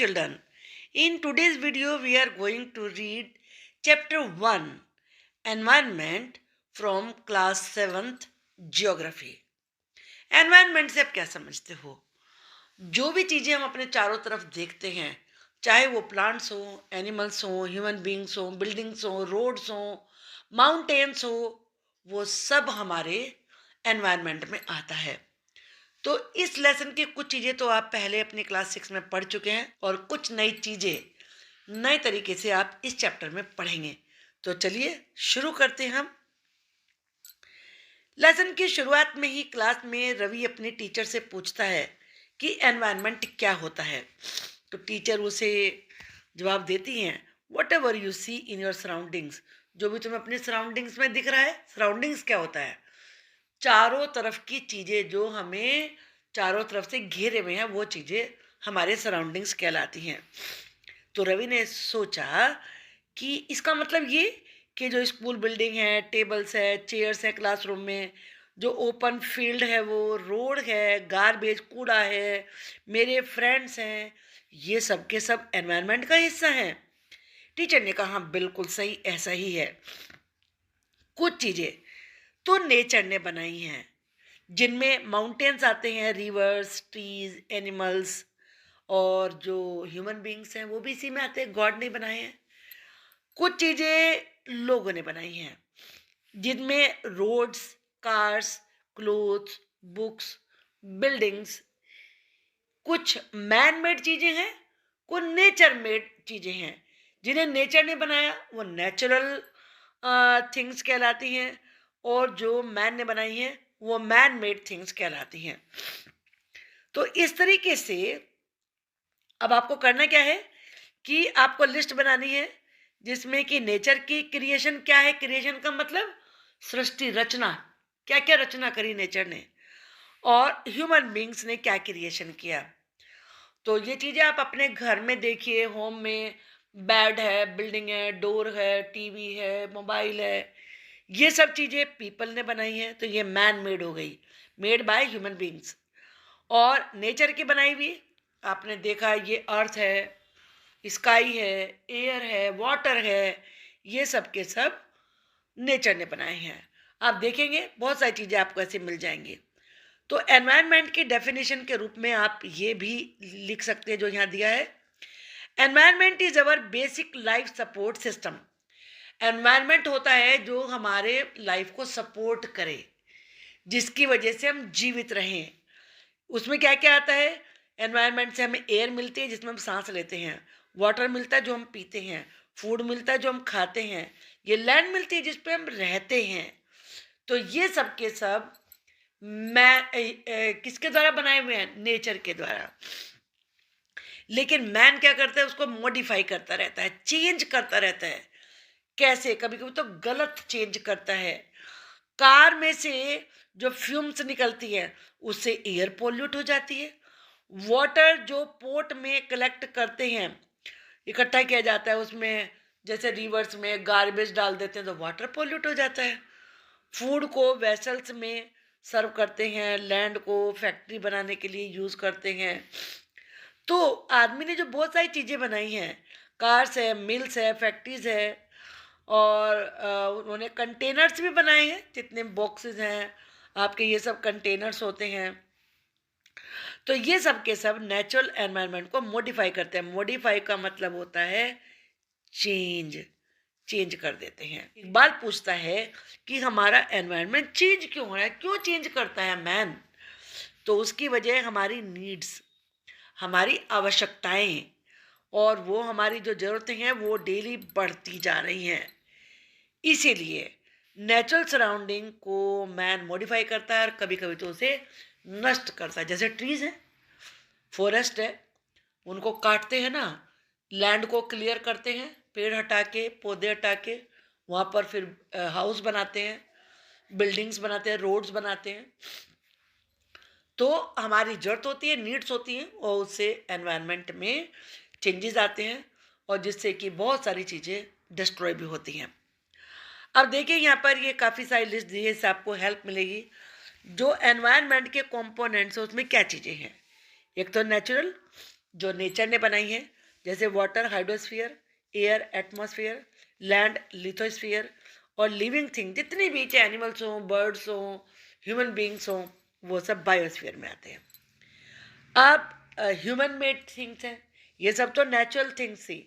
children. In today's video, we are going to read chapter 1 Environment from class 7th Geography. Environment से आप क्या समझते हो? जो भी चीज़ें हम अपने चारों तरफ देखते हैं, चाहे वो प्लांट्स हो, एनिमल्स हो, ह्यूमन बींग्स हो, बिल्डिंग्स हो, रोड्स हो, माउंटेन्स हो, वो सब हमारे एनवायरनमेंट में आता है। तो इस लेसन की कुछ चीज़ें तो आप पहले अपनी क्लास 6 में पढ़ चुके हैं और कुछ नई चीज़ें नए तरीके से आप इस चैप्टर में पढ़ेंगे। तो चलिए शुरू करते हैं हम। लेसन की शुरुआत में ही क्लास में रवि अपने टीचर से पूछता है कि एनवायरनमेंट क्या होता है। तो टीचर उसे जवाब देती हैं, whatever you see in your surroundings, जो भी तुम्हें अपने सराउंडिंग्स में दिख रहा है। सराउंडिंग्स क्या होता है? चारों तरफ की चीज़ें जो हमें चारों तरफ से घेरे हुए हैं, वो चीज़ें हमारे सराउंडिंग्स कहलाती हैं। तो रवि ने सोचा कि इसका मतलब ये कि जो स्कूल बिल्डिंग है, टेबल्स है, चेयर्स है क्लासरूम में, जो ओपन फील्ड है, वो रोड है, गार्बेज कूड़ा है, मेरे फ्रेंड्स हैं, ये सब के सब एनवायरनमेंट का हिस्सा हैं। टीचर ने कहा, हाँ बिल्कुल सही, ऐसा ही है। कुछ चीज़ें तो नेचर ने बनाई हैं, जिनमें माउंटेन्स आते हैं, रिवर्स, ट्रीज, एनिमल्स, और जो ह्यूमन बींग्स हैं वो भी इसी में आते हैं, गॉड ने बनाए हैं। कुछ चीज़ें लोगों ने बनाई हैं, जिनमें roads, cars, clothes, books, buildings, कुछ मैन मेड चीज़ें हैं, कुछ नेचर मेड चीज़ें हैं। जिन्हें नेचर ने बनाया वो नेचुरल थिंग्स कहलाती हैं, और जो मैन ने बनाई हैं वो मैन मेड थिंग्स कहलाती हैं। तो इस तरीके से अब आपको करना क्या है कि आपको लिस्ट बनानी है, जिसमें कि नेचर की क्रिएशन क्या है। क्रिएशन का मतलब सृष्टि, रचना, क्या क्या रचना करी नेचर ने, और ह्यूमन बींग्स ने क्या क्रिएशन किया। तो ये चीज़ें आप अपने घर में देखिए, होम में बेड है, बिल्डिंग है, डोर है, टीवी है, मोबाइल है, ये सब चीज़ें पीपल ने बनाई हैं, तो ये मैन मेड हो गई, मेड बाय ह्यूमन बींग्स। और नेचर की बनाई हुई आपने देखा, ये अर्थ है, स्काई है, एयर है, वाटर है, ये सब के सब नेचर ने बनाए हैं। आप देखेंगे बहुत सारी चीज़ें आपको ऐसे मिल जाएंगी। तो एनवायरनमेंट की डेफिनेशन के रूप में आप ये भी लिख सकते हैं जो यहाँ दिया है, environment is our basic life support system. Environment होता है जो हमारे लाइफ को सपोर्ट करे, जिसकी वजह से हम जीवित रहें। उसमें क्या क्या आता है? एनवायरनमेंट से हमें एयर मिलती है जिसमें हम सांस लेते हैं, वाटर मिलता है जो हम पीते हैं, फूड मिलता है जो हम खाते हैं, ये लैंड मिलती है जिस पे हम रहते हैं। तो ये सब के सब किसके द्वारा बनाए हुए हैं? नेचर के द्वारा। लेकिन मैन क्या करता है? उसको मॉडिफाई करता रहता है, चेंज करता रहता है। कैसे? कभी कभी तो गलत चेंज करता है। कार में से जो फ्यूम्स निकलती है उससे एयर पोल्यूट हो जाती है। वाटर जो पोर्ट में कलेक्ट करते हैं, इकट्ठा किया जाता है, उसमें जैसे रिवर्स में गार्बेज डाल देते हैं तो वाटर पोल्यूट हो जाता है। फूड को वेसल्स में सर्व करते हैं, लैंड को फैक्ट्री बनाने के लिए यूज़ करते हैं। तो आदमी ने जो बहुत सारी चीज़ें बनाई हैं, कार्स है, मिल्स है, फैक्ट्रीज है, और उन्होंने कंटेनर्स भी बनाए हैं, जितने बॉक्सेस हैं आपके, ये सब कंटेनर्स होते हैं। तो ये सब के सब नेचुरल एनवायरनमेंट को मॉडिफाई करते हैं। मॉडिफाई का मतलब होता है चेंज, चेंज कर देते हैं। इकबाल पूछता है कि हमारा एनवायरनमेंट चेंज क्यों हो रहा है, क्यों चेंज करता है मैन? तो उसकी वजह हमारी नीड्स, हमारी आवश्यकताएं, और वो हमारी जो ज़रूरतें हैं वो डेली बढ़ती जा रही हैं। इसीलिए नेचुरल सराउंडिंग को मैन मॉडिफाई करता है, और कभी कभी तो उसे नष्ट करता है। जैसे ट्रीज है, फॉरेस्ट है, उनको काटते हैं ना, लैंड को क्लियर करते हैं, पेड़ हटा के, पौधे हटा के, वहाँ पर फिर हाउस बनाते हैं, बिल्डिंग्स बनाते हैं, रोड्स बनाते हैं। तो हमारी ज़रूरत होती है, नीड्स होती हैं, और उससे एनवायरनमेंट में चेंजेस आते हैं, और जिससे कि बहुत सारी चीज़ें डिस्ट्रॉय भी होती हैं। अब देखिए यहाँ पर ये काफ़ी सारी लिस्ट दी है, इससे आपको हेल्प मिलेगी। जो एनवायरनमेंट के कंपोनेंट्स हैं उसमें क्या चीज़ें हैं? एक तो नेचुरल, जो नेचर ने बनाई हैं, जैसे water hydrosphere, air atmosphere, land lithosphere, और लिविंग थिंग जितनी भी, चाहे एनिमल्स हों, बर्ड्स हों, ह्यूमन बींग्स हों, वो सब बायोस्फीयर में आते हैं। अब ह्यूमन मेड थिंग्स हैं, ये सब तो नेचुरल थिंग्स थी,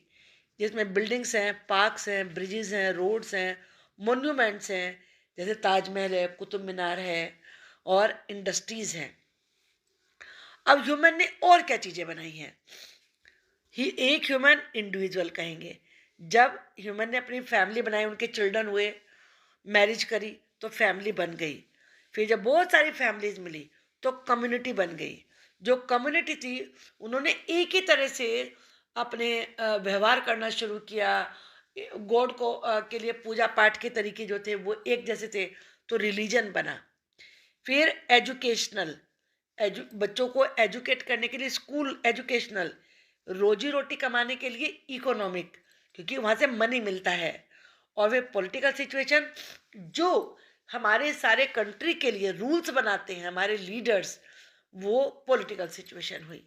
जिसमें बिल्डिंग्स हैं, पार्क्स हैं, ब्रिजेस हैं, रोड्स हैं, मोन्यूमेंट्स हैं, जैसे ताजमहल है, कुतुब मीनार है, और इंडस्ट्रीज हैं। अब ह्यूमन ने और क्या चीज़ें बनाई हैं? ही एक ह्यूमन इंडिविजुअल कहेंगे। जब ह्यूमन ने अपनी फैमिली बनाई, उनके चिल्ड्रन हुए, मैरिज करी, तो फैमिली बन गई। फिर जब बहुत सारी फैमिलीज मिली तो कम्युनिटी बन गई। जो कम्युनिटी थी, उन्होंने एक ही तरह से अपने व्यवहार करना शुरू किया। गॉड को के लिए पूजा पाठ के तरीके जो थे वो एक जैसे थे, तो रिलीजन बना। फिर एजुकेशनल, बच्चों को एजुकेट करने के लिए स्कूल एजुकेशनल, रोजी रोटी कमाने के लिए इकोनॉमिक, क्योंकि वहाँ से मनी मिलता है। और वे पॉलिटिकल सिचुएशन, जो हमारे सारे कंट्री के लिए रूल्स बनाते हैं हमारे लीडर्स, वो पॉलिटिकल सिचुएशन हुई।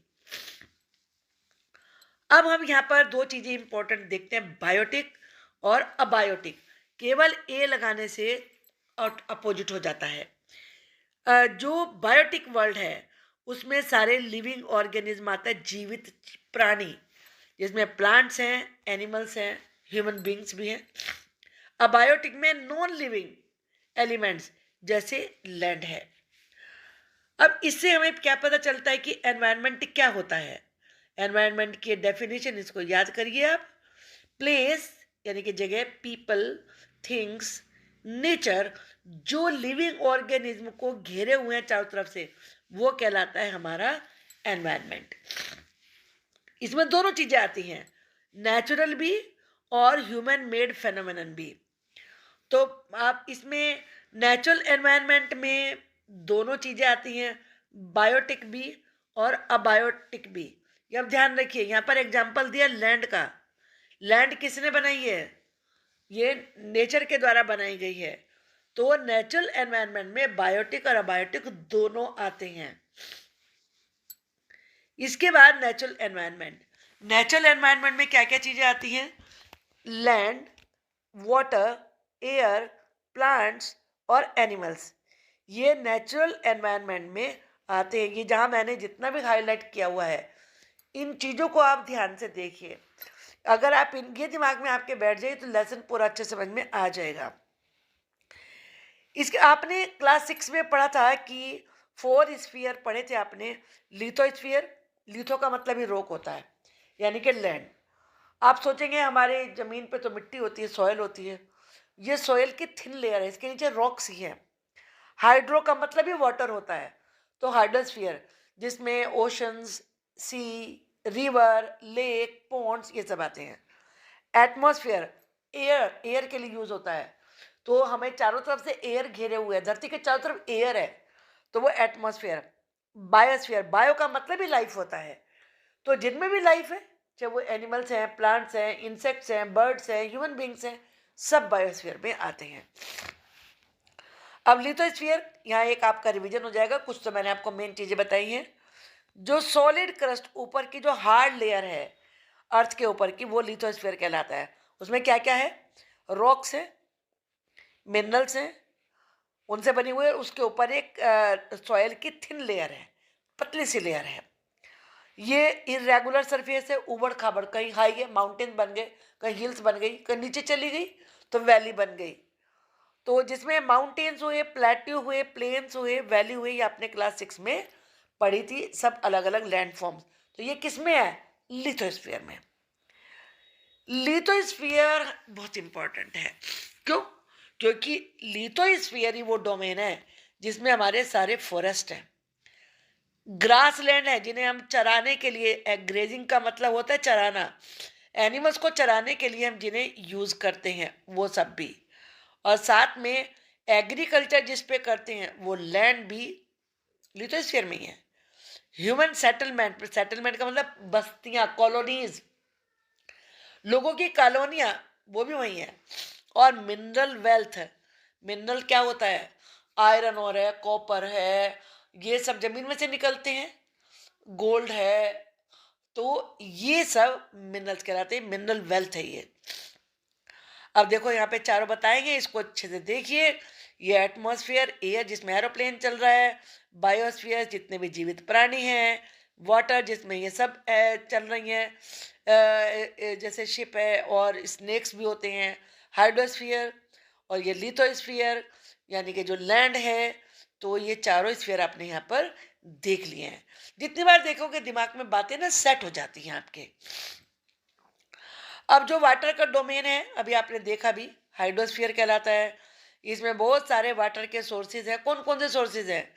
अब हम यहाँ पर दो चीज़ें इंपॉर्टेंट देखते हैं, बायोटिक और अबायोटिक। केवल ए लगाने से अपोजिट हो जाता है। जो बायोटिक वर्ल्ड है उसमें सारे लिविंग ऑर्गेनिज्म आता है, जीवित प्राणी, जिसमें प्लांट्स हैं, एनिमल्स हैं, ह्यूमन बींग्स भी हैं। अबायोटिक में नॉन लिविंग एलिमेंट्स जैसे लैंड है। अब इससे हमें क्या पता चलता है कि एनवायरनमेंट क्या होता है? एनवायरनमेंट की डेफिनेशन इसको याद करिए आप। प्लेस यानी कि जगह, पीपल, थिंग्स, नेचर, जो लिविंग ऑर्गेनिज्म को घेरे हुए हैं चारों तरफ से, वो कहलाता है हमारा एनवायरनमेंट। इसमें दोनों चीजें आती हैं, नेचुरल भी और ह्यूमन मेड फेनोमेनन भी। तो आप इसमें नेचुरल एनवायरनमेंट में दोनों चीजें आती हैं, बायोटिक भी और अबायोटिक भी। ये अब ध्यान रखिए, यहाँ पर एग्जांपल दिया लैंड का। लैंड किसने बनाई है? ये नेचर के द्वारा बनाई गई है। तो नेचुरल एनवायरनमेंट में बायोटिक और अबायोटिक दोनों आते हैं। इसके बाद नेचुरल एनवायरनमेंट। नेचुरल एनवायरनमेंट में क्या क्या चीजें आती हैं? लैंड, वाटर, एयर, प्लांट्स और एनिमल्स, ये नेचुरल एनवायरनमेंट में आते हैं। ये जहाँ मैंने जितना भी हाईलाइट किया हुआ है, इन चीज़ों को आप ध्यान से देखिए। अगर आप ये दिमाग में आपके बैठ जाए तो लेसन पूरा अच्छे समझ में आ जाएगा। इसके आपने क्लास 6 में पढ़ा था कि 4 स्फीयर पढ़े थे आपने। लिथोस्फीयर, लिथो का मतलब ही रॉक होता है, यानी कि लैंड। आप सोचेंगे हमारे ज़मीन पे तो मिट्टी होती है, सॉयल होती है। ये सॉयल की थिन लेयर है, इसके नीचे रॉक्स ही हैं। हाइड्रो का मतलब ही वाटर होता है, तो हाइड्रोस्फीयर, जिसमें ओशंस, सी, रिवर, लेक, पॉन्ड्स, ये सब आते हैं। एटमॉस्फेयर, एयर, एयर के लिए यूज होता है। तो हमें चारों तरफ से एयर घेरे हुए है, धरती के चारों तरफ एयर है, तो वो एटमॉस्फेयर। बायोस्फीयर, बायो का मतलब ही लाइफ होता है, तो जिनमें भी लाइफ है, चाहे वो एनिमल्स हैं, प्लांट्स हैं, इंसेक्ट्स हैं, बर्ड्स हैं, ह्यूमन बींग्स हैं, सब बायोस्फीयर में आते हैं। अब लिथोस्फीयर, यहाँ एक आपका रिवीजन हो जाएगा। कुछ तो मैंने आपको मेन चीजें बताई हैं। जो सॉलिड क्रस्ट, ऊपर की जो हार्ड लेयर है अर्थ के ऊपर की, वो लिथोस्फीयर कहलाता है। उसमें क्या क्या है? रॉक्स है, मिनरल्स हैं, उनसे बनी हुई है। उसके ऊपर एक सॉयल की थिन लेयर है, पतली सी लेयर है। ये इरेगुलर सरफेस है, उबड़ खाबड़, कहीं हाई है, माउंटेन बन गए, कहीं हिल्स बन गई, कहीं नीचे चली गई तो वैली बन गई। तो जिसमें माउंटेन्स हुए, प्लेट्यू हुए, प्लेन्स हुए, वैली हुए, ये आपने क्लास 6 में पढ़ी थी, सब अलग अलग लैंड फॉर्म्स। तो ये किस में है? लिथोस्फीयर में। लिथोस्फीयर बहुत इंपॉर्टेंट है। क्यों? क्योंकि लिथोस्फीयर ही वो डोमेन है जिसमें हमारे सारे फॉरेस्ट हैं, ग्रास लैंड है, जिन्हें हम चराने के लिए, ग्रेजिंग का मतलब होता है चराना, एनिमल्स को चराने के लिए हम जिन्हें यूज करते हैं वो सब भी। और साथ में एग्रीकल्चर जिस पे करते हैं वो लैंड भी लिथोस्फीयर में ही है। ह्यूमन सेटलमेंट, सेटलमेंट का मतलब बस्तियां, कॉलोनीज, लोगों की कॉलोनियां, वो भी वही है। और मिनरल वेल्थ, मिनरल क्या होता है? आयरन और है, कॉपर है, ये सब जमीन में से निकलते हैं, गोल्ड है, तो ये सब मिनरल्स कहलाते हैं, मिनरल वेल्थ है ये। अब देखो यहाँ पे चारों बताएंगे, इसको अच्छे से देखिए। ये एटमॉस्फेयर, एयर जिसमें एरोप्लेन चल रहा है, बायोस्फीयर जितने भी जीवित प्राणी हैं, वाटर जिसमें ये सब चल रही हैं, जैसे शिप है और स्नेक्स भी होते हैं, हाइड्रोस्फीयर, और ये लिथोस्फीयर यानी कि जो लैंड है। तो ये चारों स्फीयर आपने यहाँ पर देख लिए हैं। जितनी बार देखोगे दिमाग में बातें ना सेट हो जाती हैं आपके। अब जो वाटर का डोमेन है, अभी आपने देखा भी, हाइड्रोस्फीयर कहलाता है। इसमें बहुत सारे वाटर के सोर्सेज हैं। कौन कौन से सोर्सेज हैं?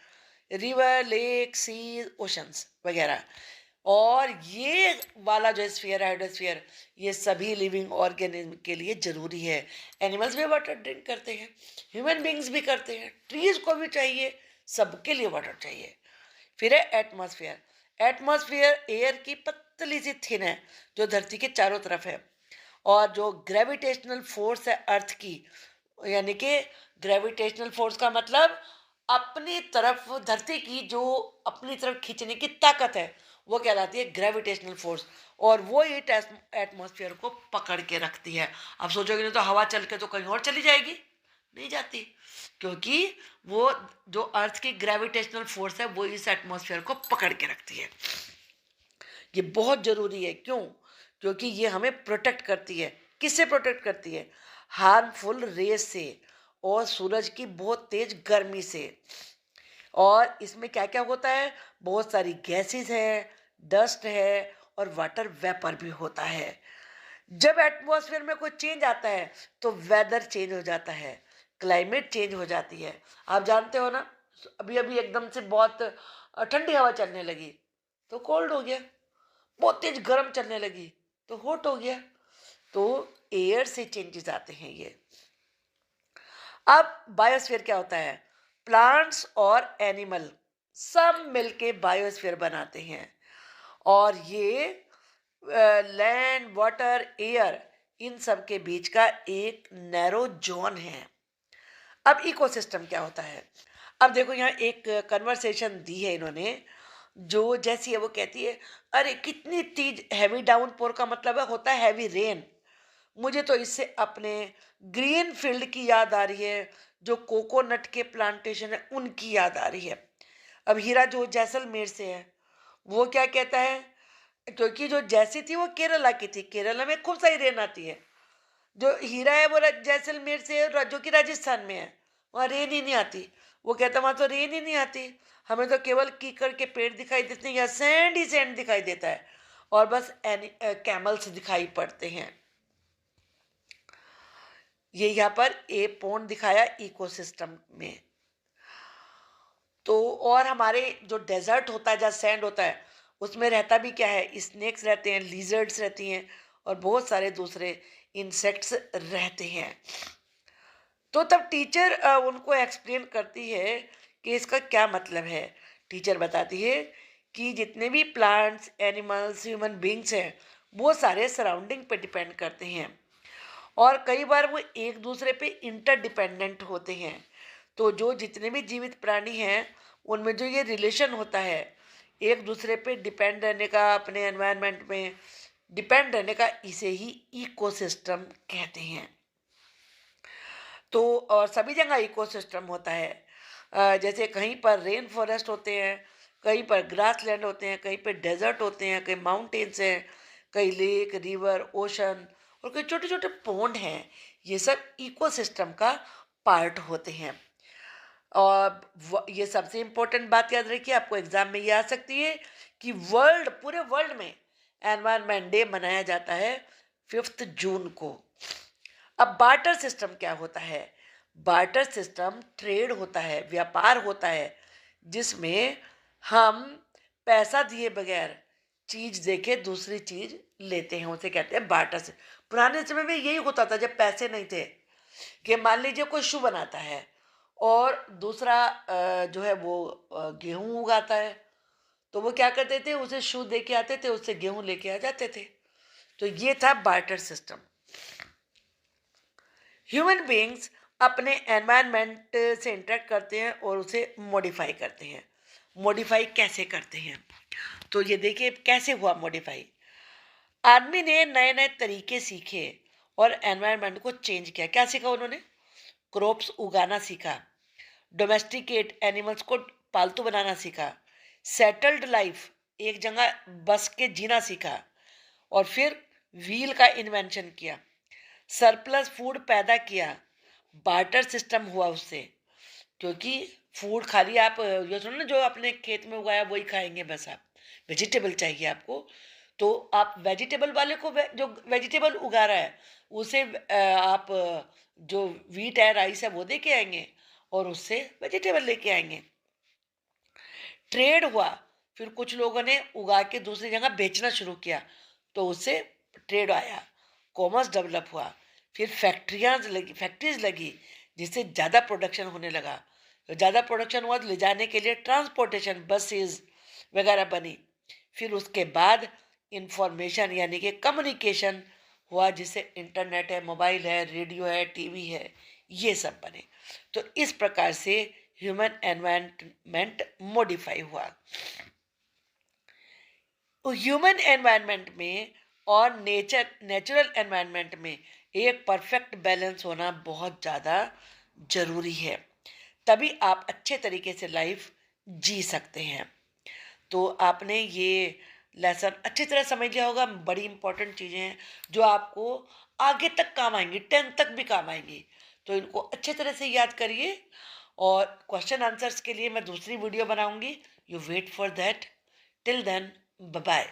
रिवर, लेक, सी, ओशंस वगैरह। और ये वाला जो स्फीयर है, हाइड्रोस्फीयर, ये सभी लिविंग ऑर्गेनिज्म के लिए जरूरी है। एनिमल्स भी वाटर ड्रिंक करते हैं, ह्यूमन बींग्स भी करते हैं, ट्रीज को भी चाहिए, सबके लिए वाटर चाहिए। फिर है एटमॉस्फेयर। एटमॉस्फेयर एयर की पतली सी थिन है जो धरती के चारों तरफ है। और जो ग्रेविटेशनल फोर्स है अर्थ की, यानी कि ग्रेविटेशनल फोर्स का मतलब अपनी तरफ धरती की जो अपनी तरफ खींचने की ताकत है, वो कहलाती है ग्रेविटेशनल फोर्स। और वो ही एटमॉस्फेयर को पकड़ के रखती है। आप सोचोगे नहीं तो हवा चल के तो कहीं और चली जाएगी, नहीं जाती, क्योंकि वो जो अर्थ की ग्रेविटेशनल फोर्स है वो इस एटमॉस्फेयर को पकड़ के रखती है। ये बहुत जरूरी है। क्यों? क्योंकि ये हमें प्रोटेक्ट करती है। किससे प्रोटेक्ट करती है? हार्मफुल रेस से और सूरज की बहुत तेज गर्मी से। और इसमें क्या क्या होता है? बहुत सारी गैसेस है, डस्ट है और वाटर वेपर भी होता है। जब एटमॉस्फेयर में कोई चेंज आता है तो वेदर चेंज हो जाता है, क्लाइमेट चेंज हो जाती है। आप जानते हो ना, अभी अभी एकदम से बहुत ठंडी हवा चलने लगी तो कोल्ड हो गया, बहुत तेज गर्म चलने लगी तो हॉट हो गया। तो एयर से चेंजेस आते हैं ये। अब बायोस्फीयर क्या होता है? प्लांट्स और एनिमल सब मिलके बायोस्फीयर बनाते हैं। और ये लैंड, वाटर, एयर, इन सब के बीच का एक नैरो जोन है। अब इकोसिस्टम क्या होता है? अब देखो यहाँ एक कन्वर्सेशन दी है इन्होंने, जो जैसी है वो कहती है, अरे कितनी तेज हैवी डाउनपोर का मतलब है होता है हैवी रेन। मुझे तो इससे अपने ग्रीन फील्ड की याद आ रही है, जो कोकोनट के प्लांटेशन है उनकी याद आ रही है। अब हीरा जो जैसलमेर से है, वो क्या कहता है? क्योंकि जो जैसी थी वो केरला की थी, केरला में खूब सारी रेन आती है। जो हीरा है वो जैसलमेर से है, जो कि राजस्थान में है, वहाँ रेन ही नहीं आती। वो कहता वहाँ तो रेन ही नहीं आती, हमें तो केवल कीकड़ के पेड़ दिखाई देते हैं या सैंड ही सैंड दिखाई देता है, और बस कैमल्स दिखाई पड़ते हैं। ये यहाँ पर ए पॉइंट दिखाया इकोसिस्टम में। तो और हमारे जो डेजर्ट होता है जहाँ सैंड होता है, उसमें रहता भी क्या है? स्नेक्स रहते हैं, लिजर्ड्स रहती हैं और बहुत सारे दूसरे इंसेक्ट्स रहते हैं। तो तब टीचर उनको एक्सप्लेन करती है कि इसका क्या मतलब है। टीचर बताती है कि जितने भी प्लांट्स, एनिमल्स, ह्यूमन बींग्स हैं, वो सारे सराउंडिंग पे डिपेंड करते हैं और कई बार वो एक दूसरे पे इंटरडिपेंडेंट होते हैं। तो जो जितने भी जीवित प्राणी हैं, उनमें जो ये रिलेशन होता है एक दूसरे पे डिपेंड रहने का, अपने एनवायरनमेंट में डिपेंड रहने का, इसे ही इकोसिस्टम कहते हैं। तो और सभी जगह इकोसिस्टम होता है। जैसे कहीं पर रेन फॉरेस्ट होते हैं, कहीं पर ग्रास लैंड होते हैं, कहीं पर डेजर्ट होते हैं, कहीं माउंटेन्स हैं, कहीं लेक, रिवर, ओशन और कई छोटे छोटे पॉन्ड हैं। ये सब इकोसिस्टम का पार्ट होते हैं। और ये सबसे इम्पोर्टेंट बात याद रखिए, आपको एग्जाम में ये आ सकती है कि पूरे वर्ल्ड में एनवायरनमेंट डे मनाया जाता है 5 जून को। अब बार्टर सिस्टम क्या होता है? बार्टर सिस्टम ट्रेड होता है, व्यापार होता है, जिसमें हम पैसा दिए बगैर चीज देके दूसरी चीज लेते हैं, उसे कहते हैं बार्टर से। पुराने समय में यही होता था जब पैसे नहीं थे, कि मान लीजिए कोई शू बनाता है और दूसरा जो है वो गेहूं उगाता है, तो वो क्या करते थे? उसे शू दे के आते थे, उससे गेहूं लेके आ जाते थे। तो ये था बार्टर सिस्टम। ह्यूमन बींग्स अपने एनवायरनमेंट से इंटरेक्ट करते हैं और उसे मॉडिफाई करते हैं। मॉडिफाई कैसे करते हैं? तो ये देखिए कैसे हुआ मॉडिफाई। आदमी ने नए नए तरीके सीखे और एनवायरनमेंट को चेंज किया। क्या सीखा उन्होंने? क्रॉप्स उगाना सीखा, डोमेस्टिकेट एनिमल्स को पालतू बनाना सीखा, सेटल्ड लाइफ एक जगह बस के जीना सीखा, और फिर व्हील का इन्वेंशन किया, सरप्लस फूड पैदा किया, बार्टर सिस्टम हुआ उससे। क्योंकि फूड खाली आप ये सुनो ना, जो अपने खेत में उगाया वही खाएंगे बस आप, वेजिटेबल चाहिए आपको, तो आप वेजिटेबल वाले को जो वेजिटेबल उगा रहा है उसे आप जो वीट है, राइस है, वो दे के आएंगे और उससे वेजिटेबल लेके आएंगे। ट्रेड हुआ, फिर कुछ लोगों ने उगा के दूसरी जगह बेचना शुरू किया, तो उससे ट्रेड आया, कॉमर्स डेवलप हुआ। फिर फैक्ट्रीज लगी, जिससे ज़्यादा प्रोडक्शन होने लगा। तो ज़्यादा प्रोडक्शन हुआ तो ले जाने के लिए ट्रांसपोर्टेशन बसेस वगैरह बनी। फिर उसके बाद इंफॉर्मेशन यानी कि कम्युनिकेशन हुआ, जिससे इंटरनेट है, मोबाइल है, रेडियो है, टीवी है, ये सब बने। तो इस प्रकार से ह्यूमन एनवायरनमेंट मॉडिफाई हुआ। तो ह्यूमन एनवायरनमेंट में और नेचुरल एनवायरनमेंट में एक परफेक्ट बैलेंस होना बहुत ज़्यादा ज़रूरी है, तभी आप अच्छे तरीके से लाइफ जी सकते हैं। तो आपने ये लेसन अच्छी तरह समझ लिया होगा। बड़ी इंपॉर्टेंट चीज़ें हैं जो आपको आगे तक काम आएंगी, 10th तक भी काम आएंगी। तो इनको अच्छे तरह से याद करिए, और क्वेश्चन आंसर्स के लिए मैं दूसरी वीडियो बनाऊंगी। You wait for that. Till then, bye bye.